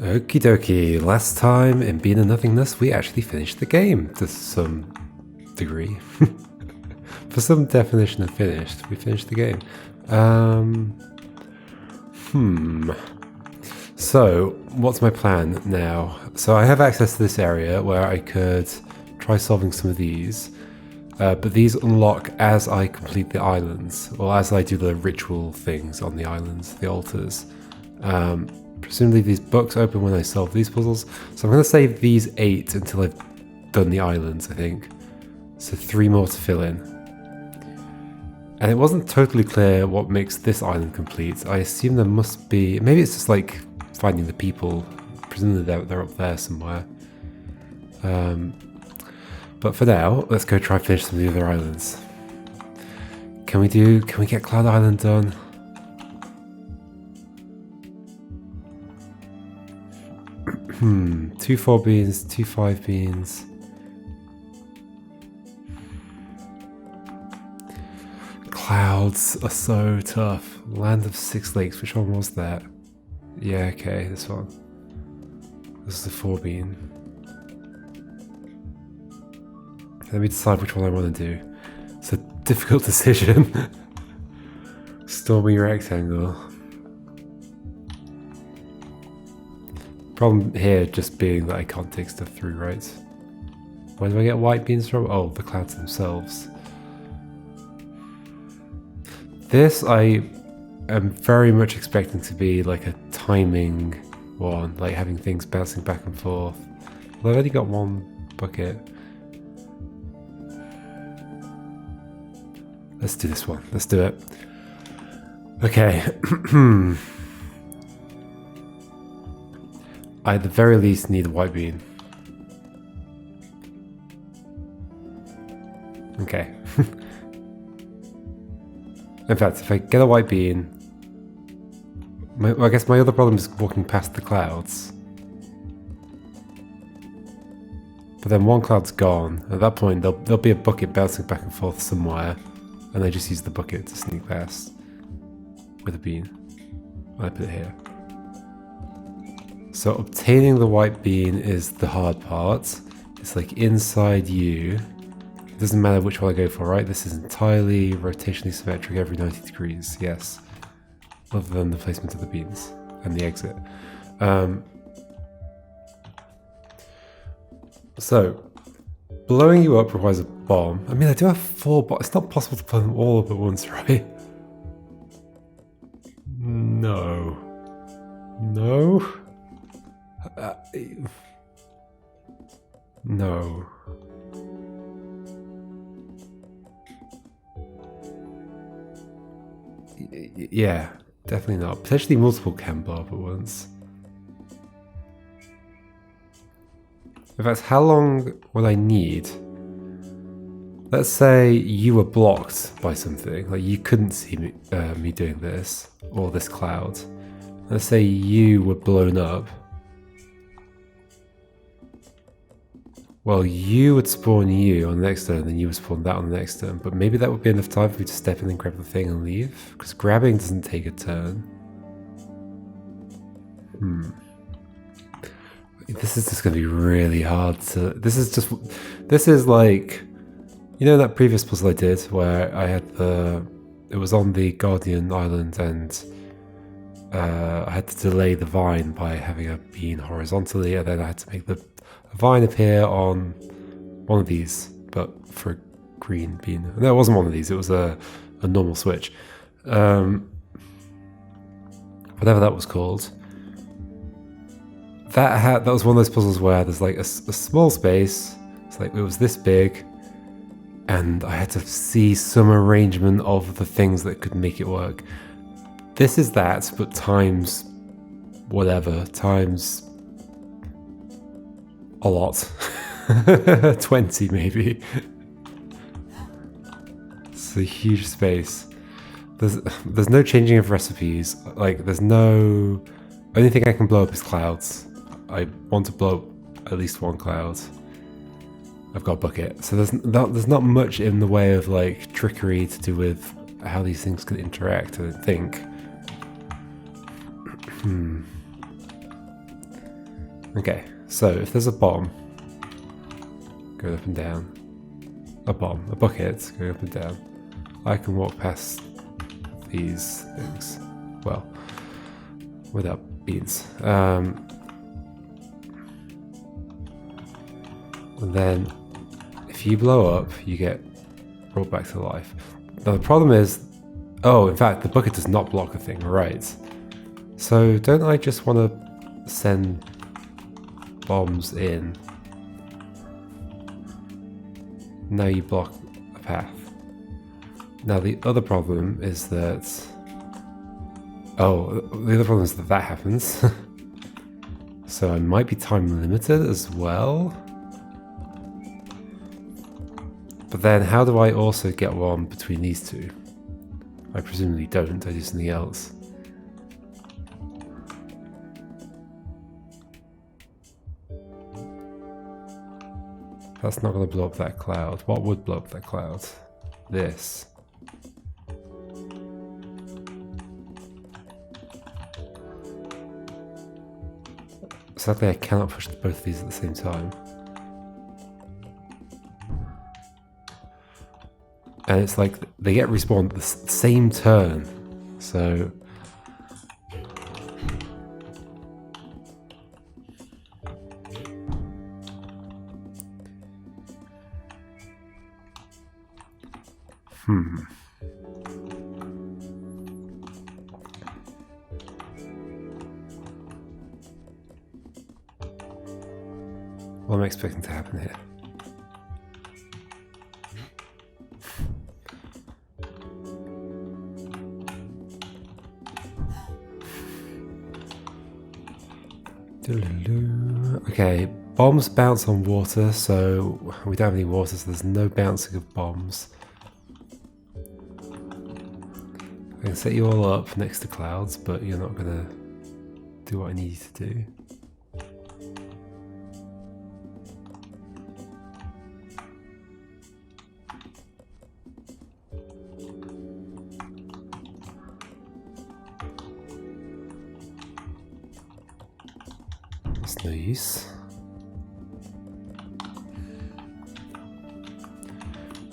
Okie dokie, last time in Being a Nothingness we actually finished the game to some degree. For some definition of finished, we finished the game. So, what's my plan now? So I have access to this area where I could try solving some of these. But these unlock as I complete the islands, or as I do the ritual things on the islands, the altars. Presumably these books open when I solve these puzzles, so I'm going to save these 8 until I've done the islands, I think. So 3 more to fill in. And it wasn't totally clear what makes this island complete. I assume there must be... maybe it's just like finding the people. Presumably they're up there somewhere. But for now, let's go try and finish some of the other islands. Can we get Cloud Island done? Two 4 beans, 2 5 beans. Clouds are so tough. Land of 6 lakes, which one was that? Yeah, okay, this one. This is the 4 bean. Let me decide which one I want to do. It's a difficult decision. Stormy Rectangle. Problem here just being that I can't take stuff through, right? Where do I get white beans from? Oh, the clouds themselves. This I am very much expecting to be like a timing one, like having things bouncing back and forth. Well, I've only got one bucket. Let's do this one. Let's do it. Okay. I at the very least need a white bean. Okay. In fact, if I get a white bean... I guess my other problem is walking past the clouds. But then one cloud's gone. At that point, there'll be a bucket bouncing back and forth somewhere. And I just use the bucket to sneak past with a bean. I put it here. So obtaining the white bean is the hard part. It's like inside you. It doesn't matter which one I go for, right? This is entirely rotationally symmetric every 90 degrees, yes. Other than the placement of the beans and the exit. So, blowing you up requires a bomb. I mean, I do have 4 bombs. It's not possible to blow them all up at once, right? No. No? No. Yeah, definitely not. Potentially multiple can blow up at once. In fact, how long would I need? Let's say you were blocked by something, like you couldn't see me doing this, or this cloud. Let's say you were blown up. Well, you would spawn you on the next turn, and then you would spawn that on the next turn, but maybe that would be enough time for me to step in and grab the thing and leave? Because grabbing doesn't take a turn. This is just going to be really hard to... This is like... You know that previous puzzle I did where I had the... It was on the Guardian Island and I had to delay the vine by having a bean horizontally, and then I had to make the vine appear on one of these, but for a green bean. No, it wasn't one of these, it was a normal switch. Whatever that was called. That was one of those puzzles where there's like a small space, it's like it was this big, and I had to see some arrangement of the things that could make it work. This is that, but times whatever, times a lot. 20 maybe. It's a huge space. There's no changing of recipes. Like there's no... Only thing I can blow up is clouds. I want to blow up at least one cloud. I've got a bucket. So there's not much in the way of like trickery to do with how these things can interact, I think. Okay, so if there's a bomb going up and down, a bucket going up and down, I can walk past these things. Well, without beans. And then if you blow up, you get brought back to life. Now the problem is, oh, in fact, the bucket does not block the thing, right? So don't I just want to send bombs in? Now you block a path. Now the other problem is that... Oh, the other problem is that that happens. So I might be time limited as well. But then how do I also get one between these two? I presumably don't, I do something else. That's not going to blow up that cloud. What would blow up that cloud? This. Sadly, I cannot push both of these at the same time. And it's like they get respawned at the same turn. So... What am I expecting to happen here? Okay, bombs bounce on water, so we don't have any water, so there's no bouncing of bombs. I can set you all up next to clouds, but you're not gonna do what I need you to do. That's no use.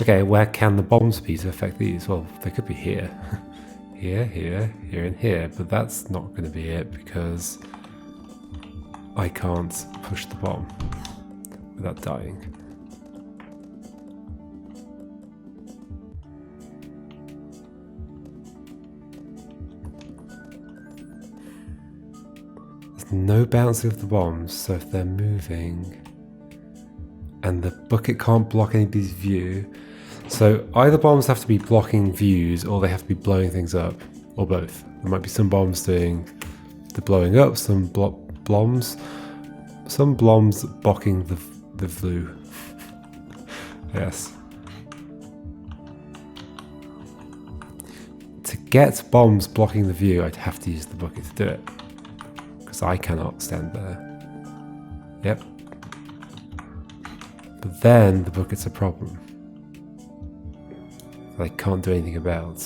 Okay, where can the bombs be to affect these? Well, they could be here. Here, here, here, and here, but that's not going to be it because I can't push the bomb without dying. There's no bouncing of the bombs, so if they're moving and the bucket can't block anybody's view, so either bombs have to be blocking views or they have to be blowing things up, or both. There might be some bombs doing the blowing up, some blombs blocking the view. Yes. To get bombs blocking the view, I'd have to use the bucket to do it, because I cannot stand there. Yep. But then the bucket's a problem that I can't do anything about.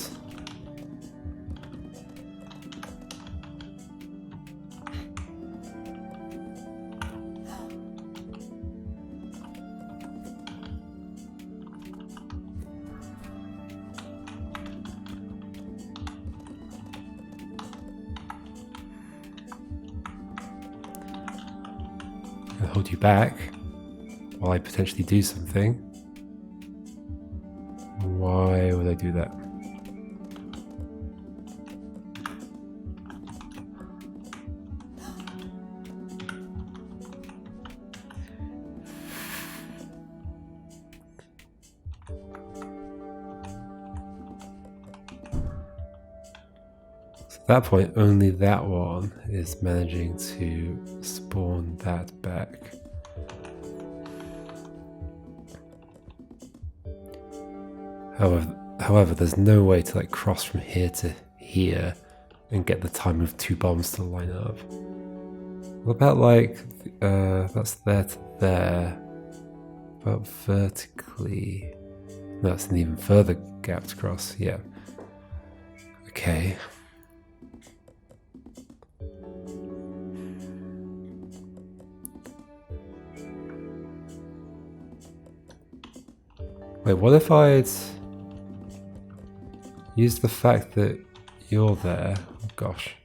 I'll hold you back while I potentially do something. Why would I do that? So at that point, only that one is managing to spawn that back. However, there's no way to like cross from here to here and get the time of two bombs to line up. What about like, that's there to there, about vertically? No, that's an even further gap to cross, yeah. Okay. Wait, what if I'd use the fact that you're there? Oh gosh.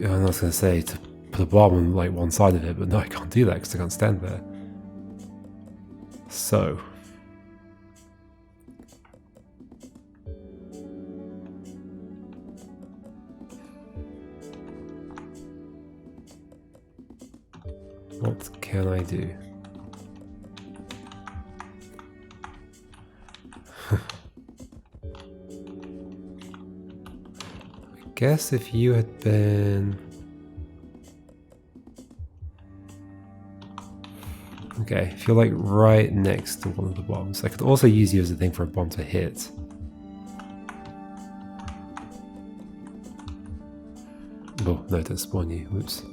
I was going to say to put a bomb on like one side of it, but no, I can't do that because I can't stand there. So. What can I do? I guess if you had been... Okay, if you're like right next to one of the bombs, I could also use you as a thing for a bomb to hit. Oh, no, don't spawn you. Whoops.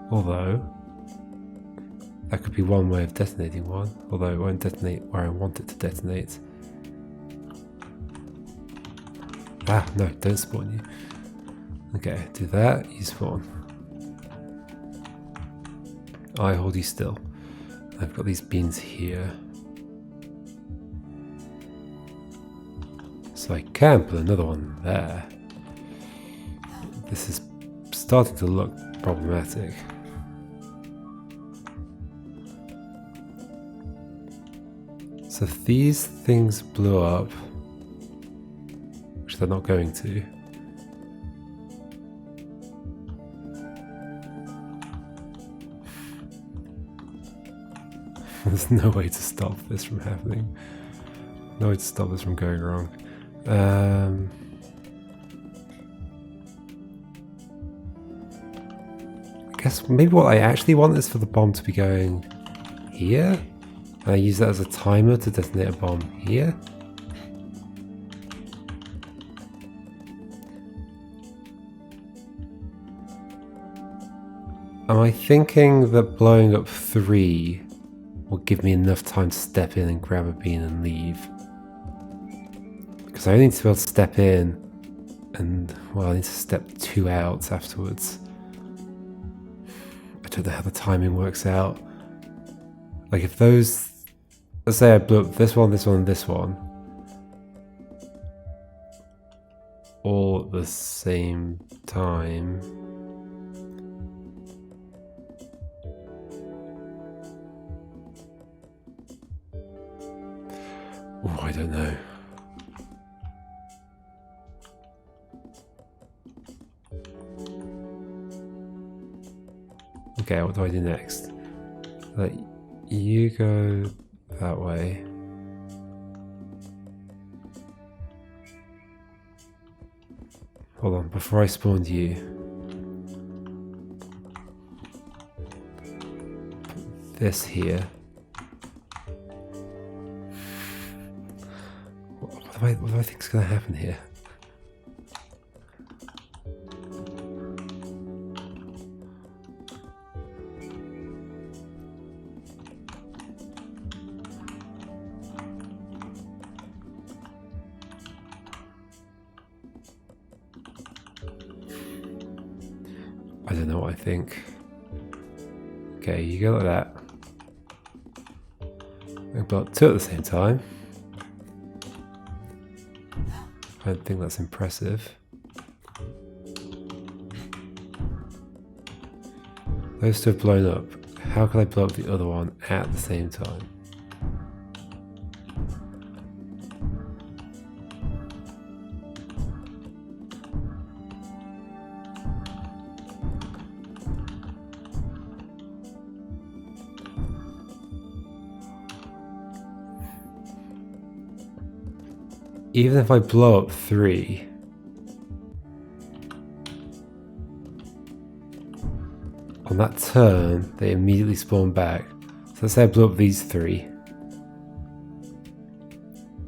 Although, that could be one way of detonating one, although it won't detonate where I want it to detonate. Ah, no, don't spawn you. Okay, do that, you spawn. I hold you still. I've got these beans here. So I can put another one there. This is starting to look problematic. So if these things blew up, which they're not going to, there's no way to stop this from happening. No way to stop this from going wrong. I guess maybe what I actually want is for the bomb to be going here. And I use that as a timer to detonate a bomb here. Am I thinking that blowing up 3 will give me enough time to step in and grab a bean and leave? Because I need to be able to step in and, well, I need to step 2 out afterwards. I don't know how the timing works out. Like if those, let's say I blew up this one, and this one, all at the same time. Oh, I don't know. Okay, what do I do next? Let you go that way. Hold on, before I spawned you. Put this here. What do I think is going to happen here? I don't know what I think. Okay, you go like that. I've got 2 at the same time. I don't think that's impressive. Those 2 have blown up. How can I blow up the other one at the same time? Even if I blow up 3, on that turn, they immediately spawn back. So let's say I blew up these 3.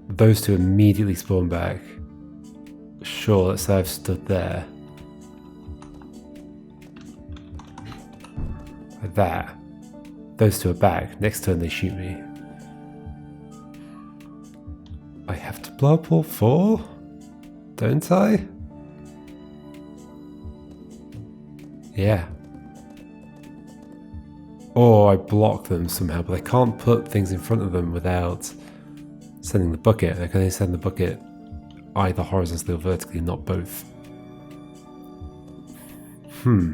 Those 2 immediately spawn back. Sure, let's say I've stood there. Like that. Those 2 are back. Next turn they shoot me. I have to blow up all 4? Don't I? Yeah. Or I block them somehow, but I can't put things in front of them without sending the bucket. I can only send the bucket either horizontally or vertically, not both. Are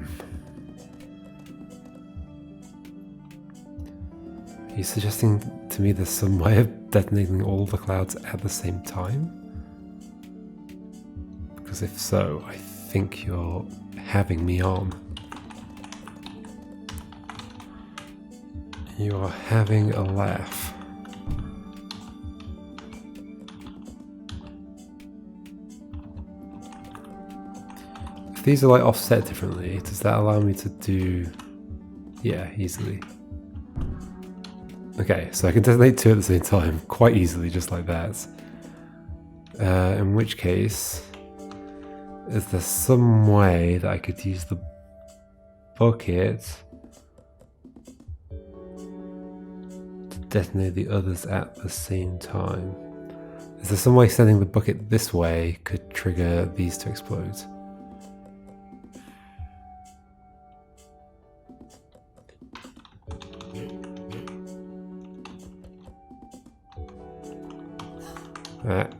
you suggesting to me there's some way of detonating all the clouds at the same time? Because if so, I think you're having me on. You are having a laugh. If these are like offset differently, does that allow me to do... Yeah, easily. Okay, so I can detonate two at the same time, quite easily, just like that. In which case, is there some way that I could use the bucket to detonate the others at the same time? Is there some way sending the bucket this way could trigger these to explode? Alright.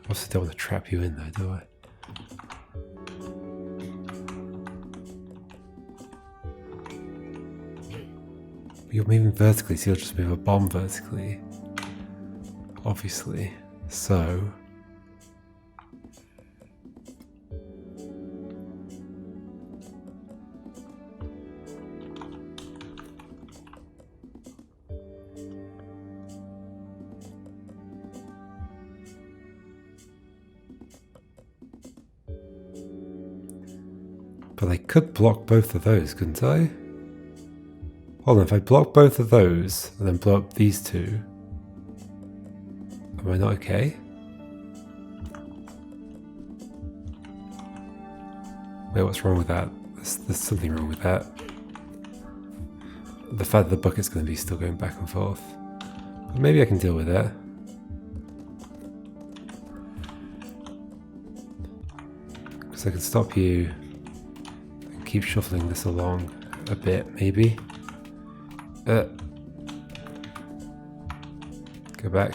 Also don't want to trap you in there, do I? You're moving vertically, so you'll just move a bomb vertically. Obviously. So... But I could block both of those, couldn't I? Hold on, if I block both of those and then blow up these two, am I not okay? Wait, what's wrong with that? There's something wrong with that. The fact that the bucket's going to be still going back and forth. But maybe I can deal with that. Because I can stop you and keep shuffling this along a bit, maybe. Go back.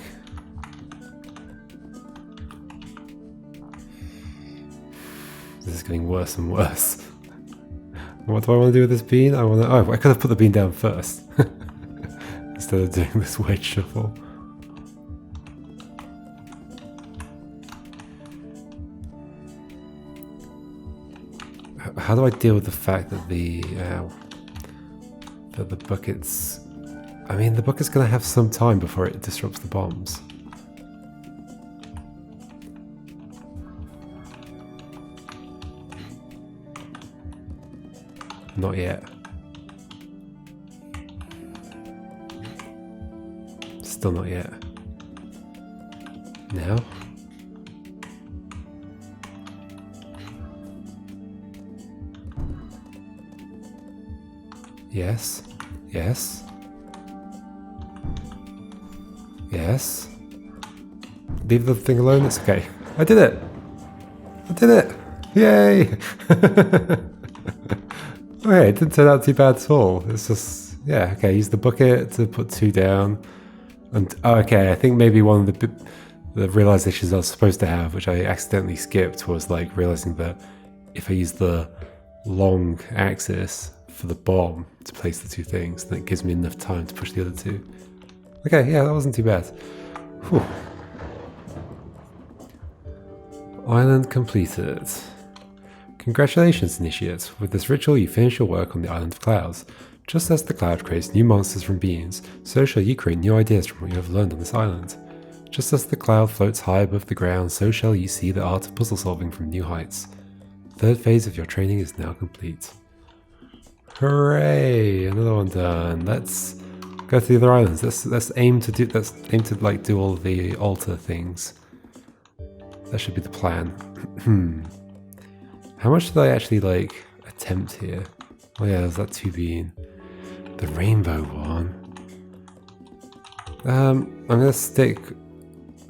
This is getting worse and worse. What do I want to do with this bean? I want to... Oh, I could have put the bean down first. Instead of doing this wedge shuffle. How do I deal with the fact that the bucket's... I mean, the bucket's going to have some time before it disrupts the bombs. Not yet. Still not yet. Now? Yes. Yes. Yes. Leave the thing alone, it's okay. I did it! I did it! Yay! Okay, it didn't turn out too bad at all. It's just, yeah, okay, use the bucket to put two down. And, oh, okay, I think maybe one of the realizations I was supposed to have, which I accidentally skipped, was like realizing that if I use the long axis for the bomb to place the two things, then it gives me enough time to push the other two. Okay, yeah, that wasn't too bad. Whew. Island completed. Congratulations, Initiate. With this ritual, you finish your work on the Island of Clouds. Just as the cloud creates new monsters from beings, so shall you create new ideas from what you have learned on this island. Just as the cloud floats high above the ground, so shall you see the art of puzzle solving from new heights. The third phase of your training is now complete. Hooray! Another one done. Let's go to the other islands. Let's aim to do all the altar things. That should be the plan. How much did I actually like attempt here? Oh yeah, there's that 2 being the rainbow one. I'm gonna stick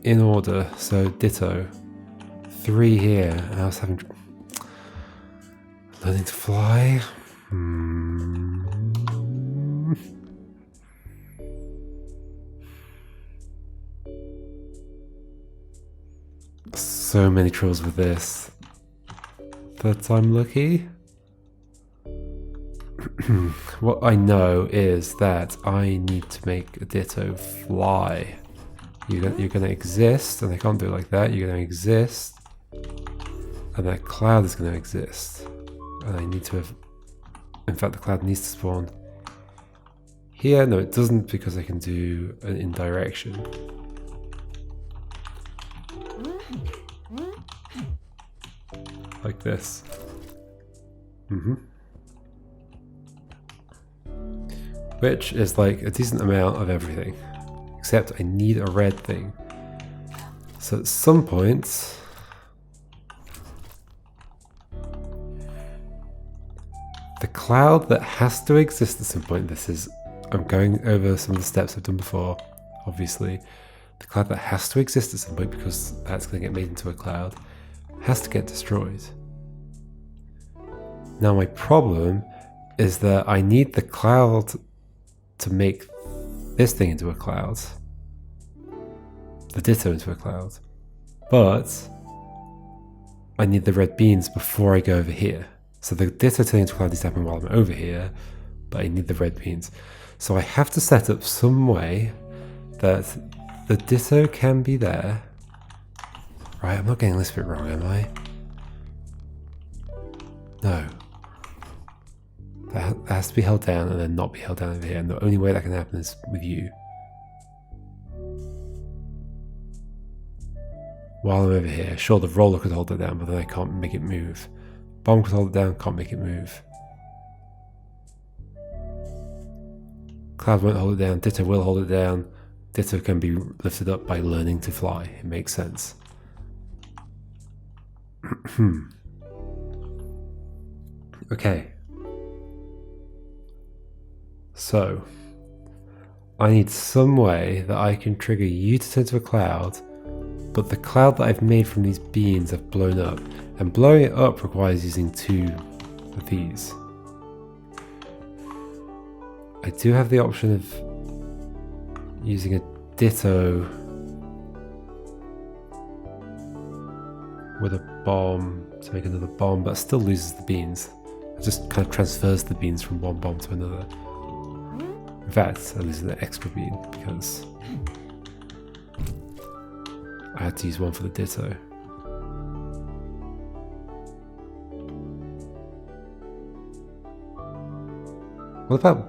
in order, so ditto. 3 here, and I was having learning to fly. So many troubles with this, but I'm lucky. What I know is that I need to make a ditto fly. You're going to exist, and I can't do it like that. You're going to exist, and that cloud is going to exist. And I need to have... In fact, the cloud needs to spawn here. No, it doesn't, because I can do an indirection. Like this. Which is like a decent amount of everything. Except I need a red thing. So at some point... the cloud that has to exist at some point, this is... I'm going over some of the steps I've done before, obviously. The cloud that has to exist at some point, because that's going to get made into a cloud, has to get destroyed. Now my problem is that I need the cloud to make this thing into a cloud. The ditto into a cloud. But I need the red beans before I go over here. So the ditto turning into a cloud needs to happen while I'm over here, but I need the red beans. So I have to set up some way that the ditto can be there. Right, I'm not getting this bit wrong, am I? No. That has to be held down and then not be held down over here. And the only way that can happen is with you. While I'm over here. Sure, the roller could hold it down, but then I can't make it move. Bomb could hold it down, can't make it move. Cloud won't hold it down, Ditto will hold it down. Ditto can be lifted up by learning to fly. It makes sense. Okay. So, I need some way that I can trigger you to turn to a cloud, but the cloud that I've made from these beans I've blown up, and blowing it up requires using 2 of these. I do have the option of using a ditto with a bomb to make another bomb, but it still loses the beans. It just kind of transfers the beans from one bomb to another. In fact, I lose an extra bean because I had to use one for the ditto. What about...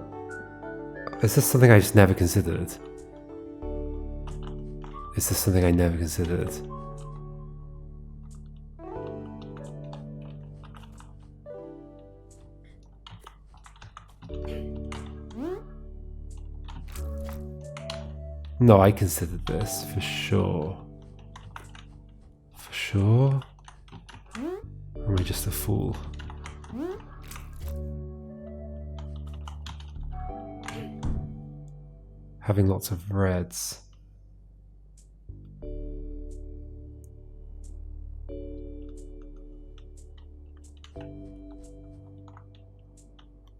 is this something I just never considered? Is this something I never considered? No, I considered this, for sure. For sure? Or am I just a fool? Having lots of reds.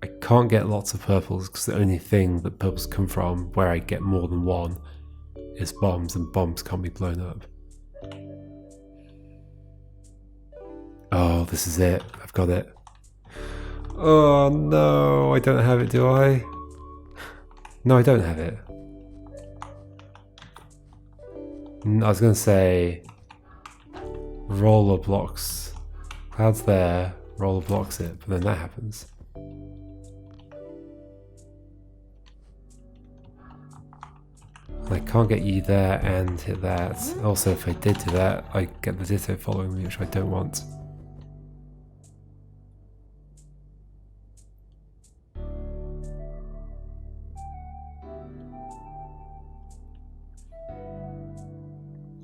I can't get lots of purples because the only thing that purples come from where I get more than one is bombs, and bombs can't be blown up. Oh, this is it. I've got it. Oh no, I don't have it, do I? No, I don't have it. I was going to say roller blocks. Cloud's there, roller blocks it, but then that happens. I can't get you there and hit that. Also, if I did do that, I get the ditto following me, which I don't want.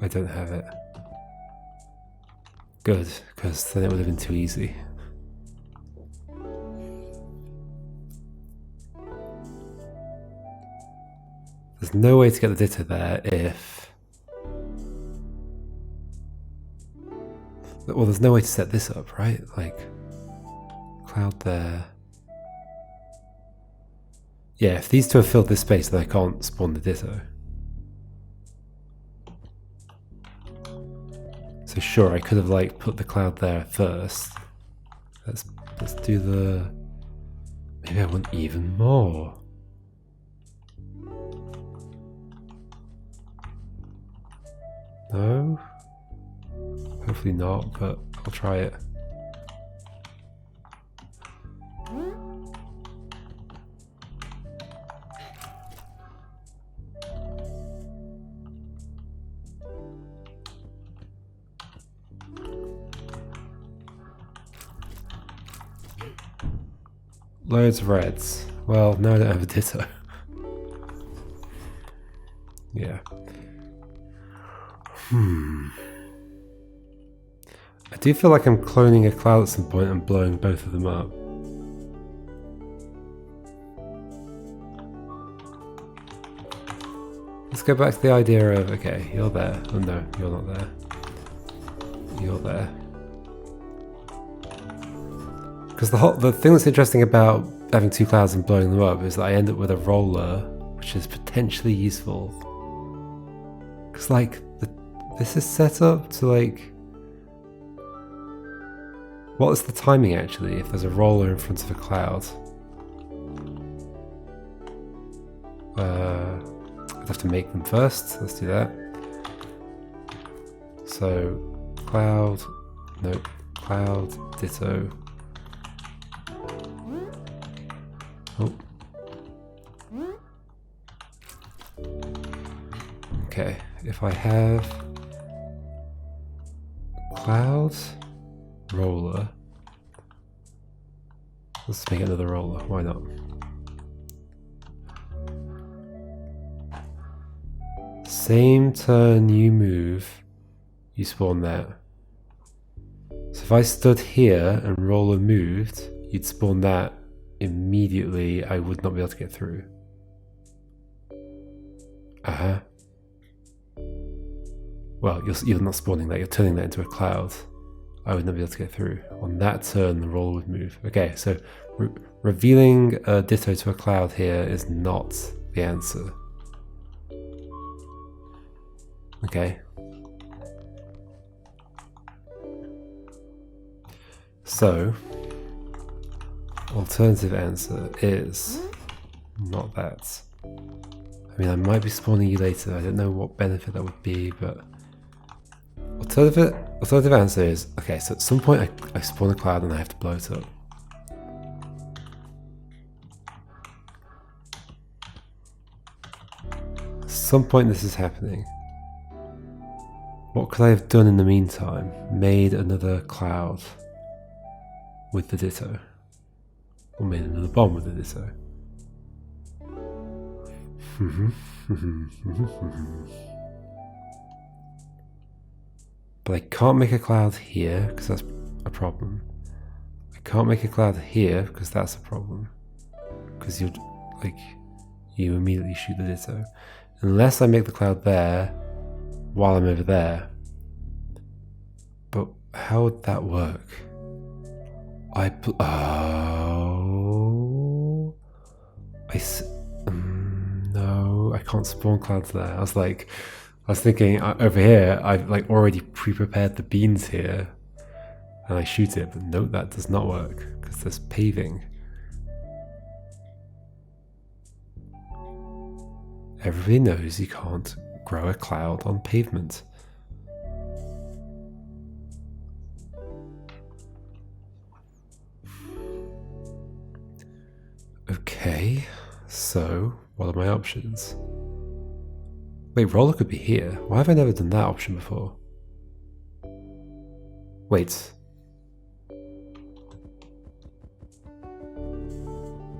I don't have it. Good, because then it would have been too easy. there's no way to get the ditto there if... Well, there's no way to set this up, right? Like, cloud there. Yeah, if these two have filled this space, then I can't spawn the ditto. So sure, I could have like put the cloud there first. Let's do the... Maybe I want even more. No? Hopefully not, but I'll try it. Loads of reds. Well, no, I don't have a ditto. Yeah. I do feel like I'm cloning a cloud at some point and blowing both of them up. Let's go back to the idea of, okay, you're there. Oh no, you're not there. You're there. Because the thing that's interesting about having two clouds and blowing them up is that I end up with a roller, which is potentially useful. Because like, this is set up to like... What is the timing actually if there's a roller in front of a cloud? I'd have to make them first. Let's do that. So, cloud, nope, cloud, ditto. Oh. Okay, if I have cloud, roller, let's make another roller, why not? Same turn you move, you spawn there. So if I stood here and roller moved, you'd spawn that. Immediately I would not be able to get through. Well, you're not spawning that, you're turning that into a cloud. I would not be able to get through. On that turn, the roller would move. Okay, so revealing a ditto to a cloud here is not the answer. Okay. So, alternative answer is not that. I mean, I might be spawning you later. I don't know what benefit that would be, but alternative answer is, okay, so at some point I spawn a cloud and I have to blow it up. At some point this is happening. What could I have done in the meantime? Made another cloud with the ditto. Or made another bomb with the ditto. But I can't make a cloud here because that's a problem. I can't make a cloud here because that's a problem. Because you immediately shoot the ditto. Unless I make the cloud there while I'm over there. But how would that work? No, I can't spawn clouds there. I was thinking over here, I've like already pre-prepared the beans here, and I shoot it, but no, that does not work because there's paving. Everybody knows you can't grow a cloud on pavement. Okay, so what are my options? Wait, roller could be here. Why have I never done that option before? Wait.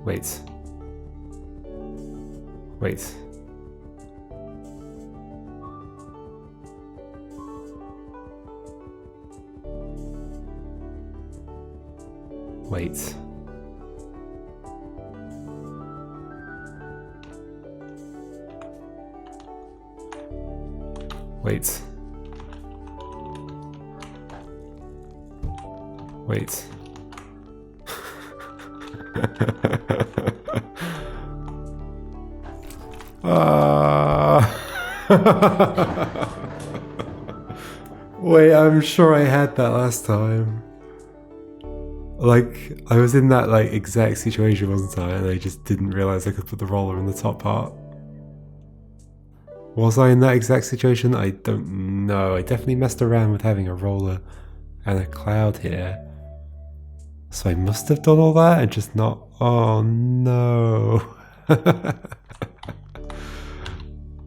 Wait. Wait. Wait. Wait. Wait. Wait, I'm sure I had that last time. Like, I was in that like exact situation, wasn't I? And I just didn't realize I could put the roller in the top part. Was I in that exact situation? I don't know. I definitely messed around with having a roller and a cloud here. So I must have done all that and just not... Oh no.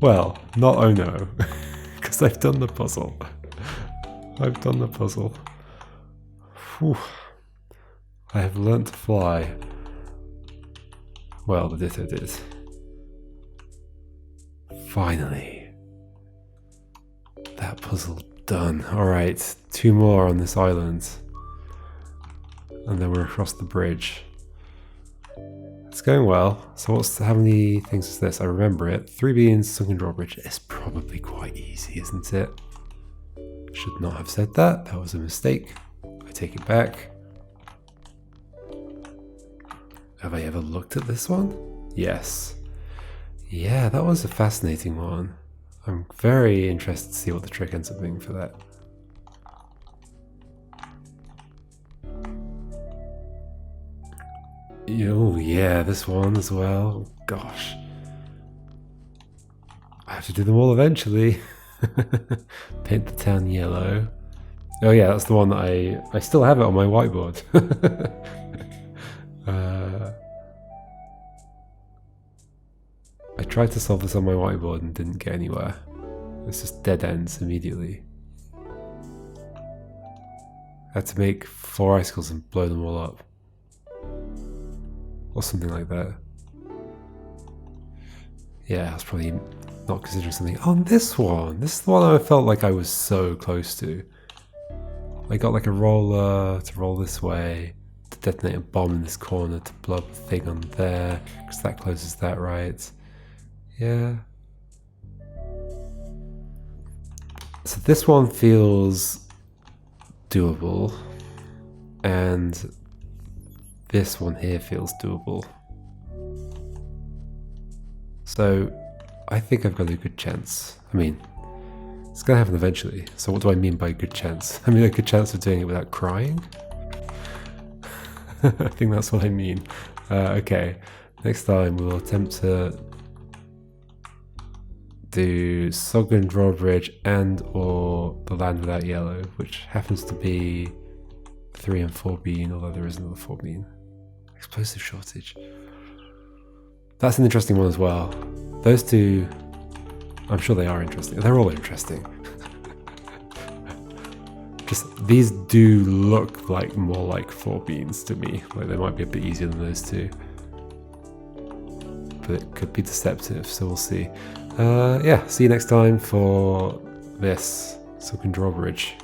Well, not oh no. Because I've done the puzzle. I've done the puzzle. Whew. I have learnt to fly. Well, the Ditto did. Finally. That puzzle done. Alright, 2 more on this island. And then we're across the bridge. It's going well. So how many things is this? I remember it. 3 beans, sunken drawbridge. It's probably quite easy, isn't it? Should not have said that. That was a mistake. I take it back. Have I ever looked at this one? Yes. Yeah, that was a fascinating one. I'm very interested to see what the trick ends up being for that. Oh yeah, this one as well. Gosh. I have to do them all eventually. Paint the town yellow. Oh yeah, that's the one that I still have it on my whiteboard. I tried to solve this on my whiteboard and didn't get anywhere. It's just dead ends immediately. I had to make 4 icicles and blow them all up. Or something like that. Yeah, I was probably not considering something. Oh, this one! This is the one I felt like I was so close to. I got like a roller to roll this way, to detonate a bomb in this corner, to blow up a thing on there, because that closes that, right? Yeah. So this one feels doable, and this one here feels doable. So I think I've got a good chance. I mean, it's gonna happen eventually. So what do I mean by a good chance? I mean a good chance of doing it without crying? I think that's what I mean. Okay, next time we'll attempt to do Sogren Drawbridge and or the Land Without Yellow, which happens to be 3 and 4 bean, although there is another 4 bean. Explosive shortage. That's an interesting one as well. Those two, I'm sure they are interesting. They're all interesting. Just these do look like more like 4 beans to me. Like they might be a bit easier than those two. But it could be deceptive, so we'll see. Yeah, see you next time for this Silken Drawbridge.